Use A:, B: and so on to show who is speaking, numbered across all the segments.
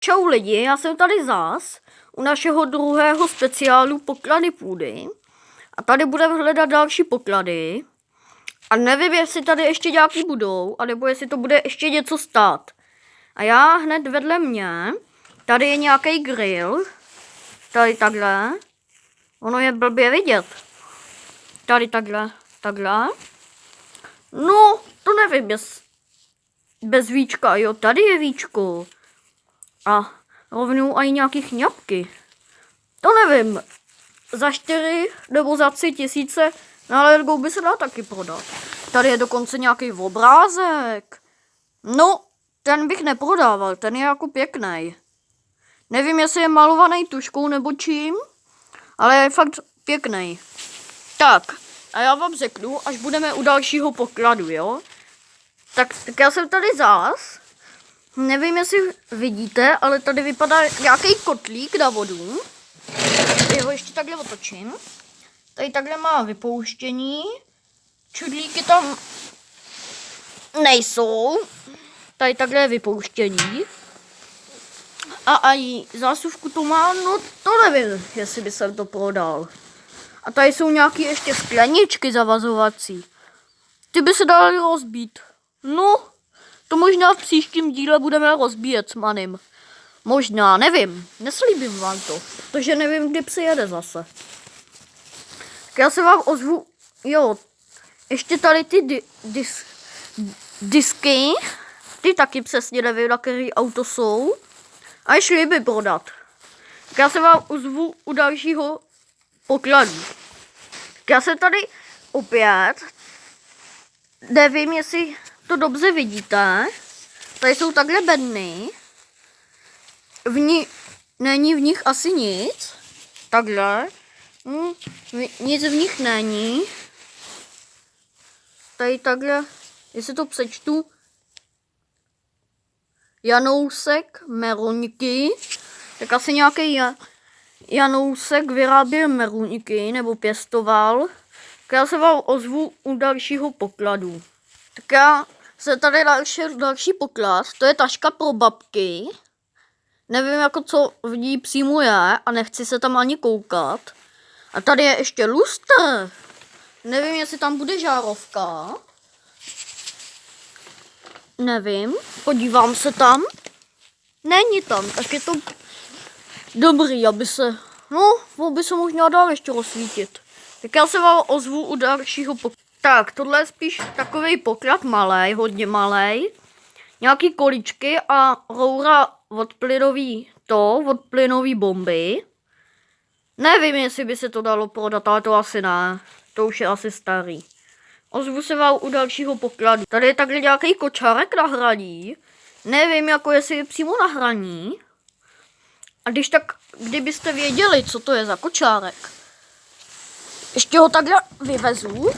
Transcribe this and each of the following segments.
A: Čau lidi, já jsem tady zas u našeho druhého speciálu poklady půdy. A tady budeme hledat další poklady. A nevím, jestli tady ještě nějaký budou, anebo jestli to bude ještě něco stát. A já hned vedle mě, tady je nějaký grill. Tady takhle. Ono je blbě vidět. Tady takhle. No, to nevím, bez víčka, jo, tady je víčko. A rovnou aj nějaký chňapky. To nevím, za 4 nebo za 3 tisíce na Lergou by se dá taky prodat. Tady je dokonce nějaký obrázek. No, ten bych neprodával, ten je jako pěkný. Nevím, jestli je malovaný tuškou nebo čím, ale je fakt pěkný. Tak, a já vám řeknu, až budeme u dalšího pokladu, jo? Tak já jsem tady zás. Nevím, jestli vidíte, ale tady vypadá nějaký kotlík na vodu. Jeho ještě takhle otočím. Tady takhle má vypouštění. Čudlíky tam nejsou. Tady takhle je vypouštění. A i zásuvku to má, no to nevím, jestli by jsem to prodal. A tady jsou nějaké ještě skleničky zavazovací. Ty by se daly rozbít. No, to možná v příštím díle budeme rozbíjet s Manem. Možná, nevím, neslíbím vám to, protože nevím, kdy přijede zase. Tak já se vám ozvu, jo, ještě tady ty disky, ty taky přesně nevím, na který auto jsou, a šli by prodat. Tak já se vám ozvu u dalšího pokladu. Tak já jsem tady opět, nevím, jestli to dobře vidíte, tady jsou takhle bedny, není v nich asi nic, takhle, nic v nich není, tady takhle, jestli to přečtu, Janousek meruňky, tak asi nějaký Janousek vyráběl meruňky, nebo pěstoval, tak já se vám ozvu u dalšího pokladu. Tak já se tady další poklad, to je taška pro babky. Nevím, jako co v ní přímo je a nechci se tam ani koukat. A tady je ještě lustr. Nevím, jestli tam bude žárovka. Nevím, podívám se tam. Není tam, tak je to dobrý, aby se možná dál ještě rozsvítit. Tak já se vám ozvu u dalšího pokladu. Tak, tohle je spíš takový poklad malej, hodně malej. Nějaký količky a roura od plynový bomby. Nevím, jestli by se to dalo prodat, ale to asi ne. To už je asi starý. Ozvu se vám u dalšího pokladu. Tady je takhle nějaký kočárek na hraní. Nevím, jako jestli je přímo na hraní. A když tak, kdybyste věděli, co to je za kočárek, ještě ho takhle vyvezu,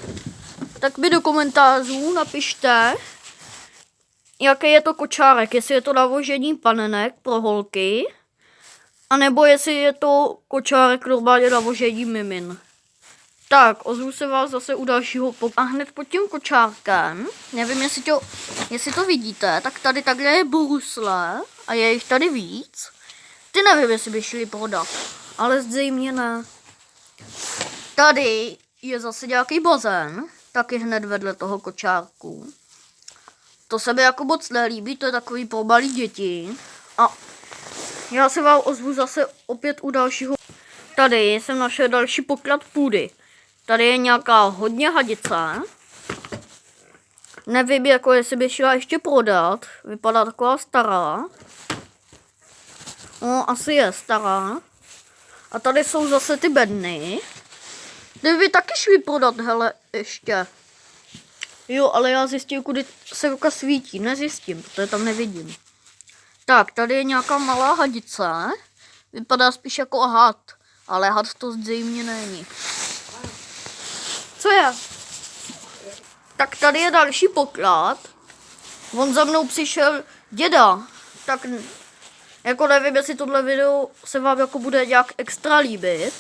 A: tak mi do komentářů napište, jaký je to kočárek, jestli je to navožení panenek pro holky, anebo jestli je to kočárek normálně navožení mimin. Tak, ozvu se vás zase u dalšího a hned pod tím kočárkem, nevím, jestli to vidíte, tak tady takhle je brusle a je jich tady víc. Ty nevím, jestli by šli prodat, ale zřejmě ne. Tady je zase nějaký bazén, taky hned vedle toho kočárku. To se mi jako moc nelíbí, to je takový pro malý děti. A já se vám ozvu zase opět u dalšího. Tady jsem našel další poklad půdy. Tady je nějaká hodně hadice. Nevím, jako jestli by šla ještě prodat. Vypadá taková stará. No, asi je stará. A tady jsou zase ty bedny. Ty by taky šli prodat, hele, ještě. Jo, ale já zjistím, kudy se ruka svítí. Nezjistím, protože tam nevidím. Tak, tady je nějaká malá hadice. Vypadá spíš jako had. Ale had to zřejmě není. Co je? Tak tady je další poklad. On za mnou přišel děda. Tak jako nevím, jestli tohle video se vám jako bude nějak extra líbit.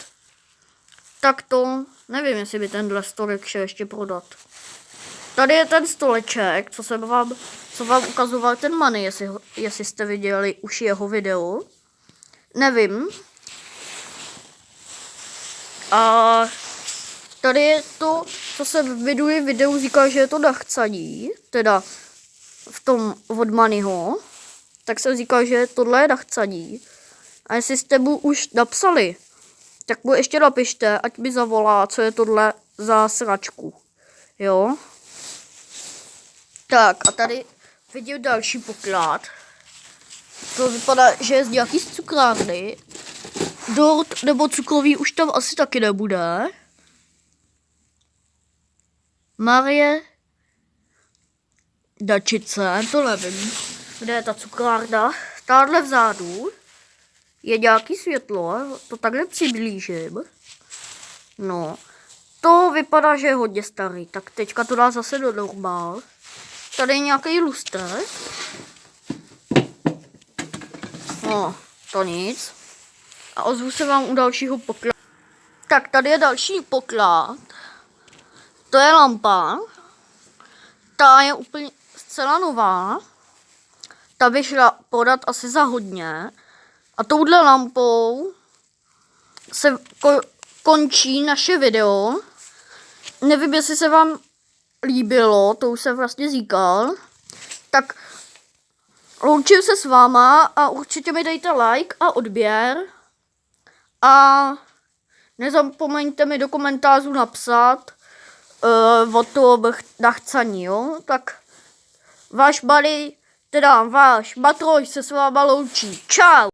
A: Tak to nevím, jestli by tenhle storek šel ještě prodat. tady je ten stoleček, co vám ukazoval ten Manny, jestli jste viděli už jeho video. Nevím. A tady je to, co se v videu říká, že je to na chcaní, teda v tom od Mannyho, tak se říká, že tohle je na chcaní. A jestli jste mu už napsali, tak mu ještě napište, ať mi zavolá, co je tohle za sračku. Jo? Tak a tady vidím další poklad. To vypadá, že je z nějaký cukrárny. Dort nebo cukroví už tam asi taky nebude. Marie Dačice, to nevím, kde je ta cukrárna. Táhle vzadu je nějaký světlo, to takhle přiblížím. No, to vypadá, že je hodně starý, tak teďka to dá zase do normál. Tady je nějaký lustr. No, to nic. A ozvu se vám u dalšího pokladu. Tak, tady je další poklad. To je lampa. Ta je úplně zcela nová. Ta by šla prodat asi za hodně. A touhle lampou se končí naše video. Nevím, jestli se vám líbilo, to už jsem vlastně říkal. Tak loučím se s váma a určitě mi dejte like a odběr. A nezapomeňte mi do komentářů napsat o tom nachcaní, jo? Tak váš Matroj se s váma loučí. Čau!